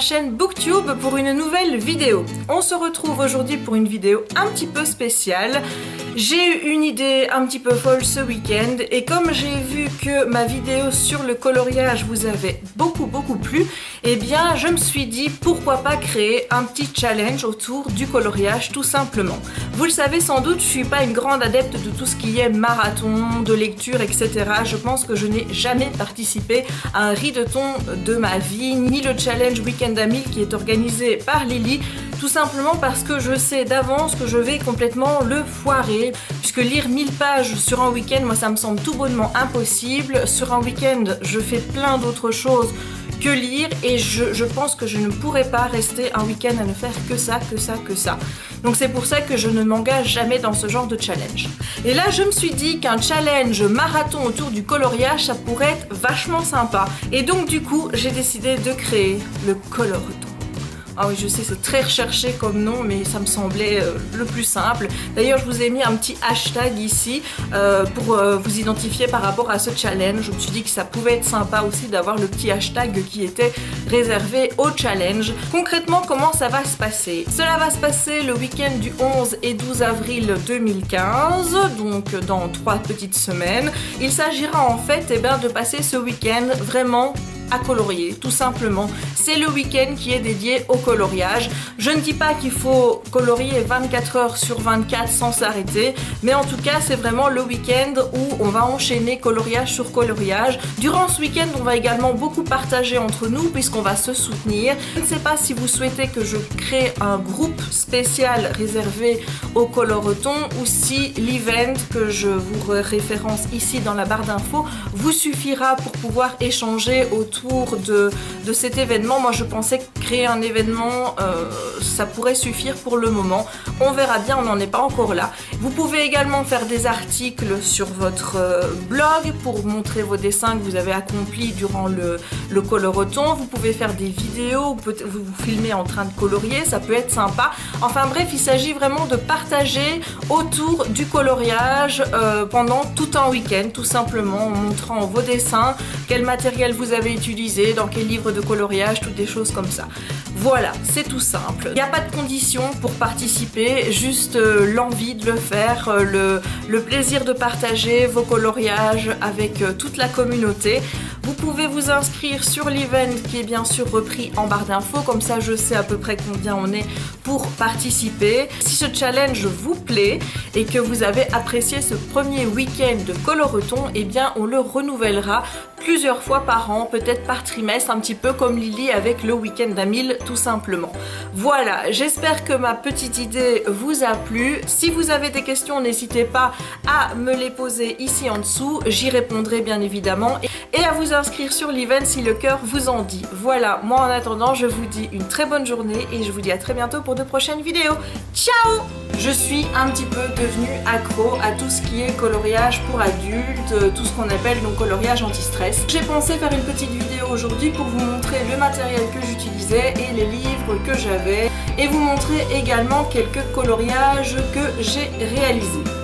chaîne Booktube pour une nouvelle vidéo. On se retrouve aujourd'hui pour une vidéo un petit peu spéciale. J'ai eu une idée un petit peu folle ce week-end et comme j'ai vu que ma vidéo sur le coloriage vous avait beaucoup plu, eh bien je me suis dit pourquoi pas créer un petit challenge autour du coloriage tout simplement. Vous le savez sans doute, je suis pas une grande adepte de tout ce qui est marathon, de lecture, etc. Je pense que je n'ai jamais participé à un rideton de ma vie, ni le challenge Week-end à 1000 qui est organisé par Lily, tout simplement parce que je sais d'avance que je vais complètement le foirer, puisque lire 1000 pages sur un week-end, moi ça me semble tout bonnement impossible. Sur un week-end, je fais plein d'autres choses que lire et je pense que je ne pourrais pas rester un week-end à ne faire que ça. Donc c'est pour ça que je ne m'engage jamais dans ce genre de challenge. Et là je me suis dit qu'un challenge marathon autour du coloriage ça pourrait être vachement sympa. Et donc du coup j'ai décidé de créer le Coloroton. Ah oui, je sais, c'est très recherché comme nom, mais ça me semblait le plus simple. D'ailleurs, je vous ai mis un petit hashtag ici pour vous identifier par rapport à ce challenge. Je me suis dit que ça pouvait être sympa aussi d'avoir le petit hashtag qui était réservé au challenge. Concrètement, comment ça va se passer? Cela va se passer le week-end du 11 et 12 avril 2015, donc dans 3 petites semaines. Il s'agira en fait de passer ce week-end vraiment à colorier, tout simplement. C'est le week-end qui est dédié au coloriage. Je ne dis pas qu'il faut colorier 24 heures sur 24 sans s'arrêter, mais en tout cas c'est vraiment le week-end où on va enchaîner coloriage sur coloriage. Durant ce week-end on va également beaucoup partager entre nous puisqu'on va se soutenir. Je ne sais pas si vous souhaitez que je crée un groupe spécial réservé au Coloroton ou si l'event que je vous référence ici dans la barre d'infos vous suffira pour pouvoir échanger autour de cet événement. Moi je pensais que créer un événement ça pourrait suffire pour le moment. On verra bien, on n'en est pas encore là. Vous pouvez également faire des articles sur votre blog pour montrer vos dessins que vous avez accomplis durant le Coloroton. Vous pouvez faire des vidéos, vous vous filmez en train de colorier, ça peut être sympa. Enfin bref, il s'agit vraiment de partager autour du coloriage pendant tout un week-end, tout simplement en montrant vos dessins, quel matériel vous avez utilisé, dans quel livre de coloriage, toutes des choses comme ça. Voilà, c'est tout simple. Il n'y a pas de conditions pour participer, juste l'envie de le faire, le plaisir de partager vos coloriages avec toute la communauté. Vous pouvez vous inscrire sur l'event qui est bien sûr repris en barre d'infos, comme ça je sais à peu près combien on est pour participer. Si ce challenge vous plaît et que vous avez apprécié ce premier week-end de Coloroton, eh bien on le renouvellera plusieurs fois par an, peut-être par trimestre, un petit peu comme Lily avec le week-end à 1000 tout simplement. Voilà, j'espère que ma petite idée vous a plu. Si vous avez des questions, n'hésitez pas à me les poser ici en dessous, j'y répondrai bien évidemment, et à vous inscrire sur l'event si le cœur vous en dit. Voilà, moi en attendant je vous dis une très bonne journée et je vous dis à très bientôt pour de prochaines vidéos. Ciao! Je suis un petit peu devenue accro à tout ce qui est coloriage pour adultes, tout ce qu'on appelle donc coloriage anti-stress. J'ai pensé faire une petite vidéo aujourd'hui pour vous montrer le matériel que j'utilisais et les livres que j'avais et vous montrer également quelques coloriages que j'ai réalisés.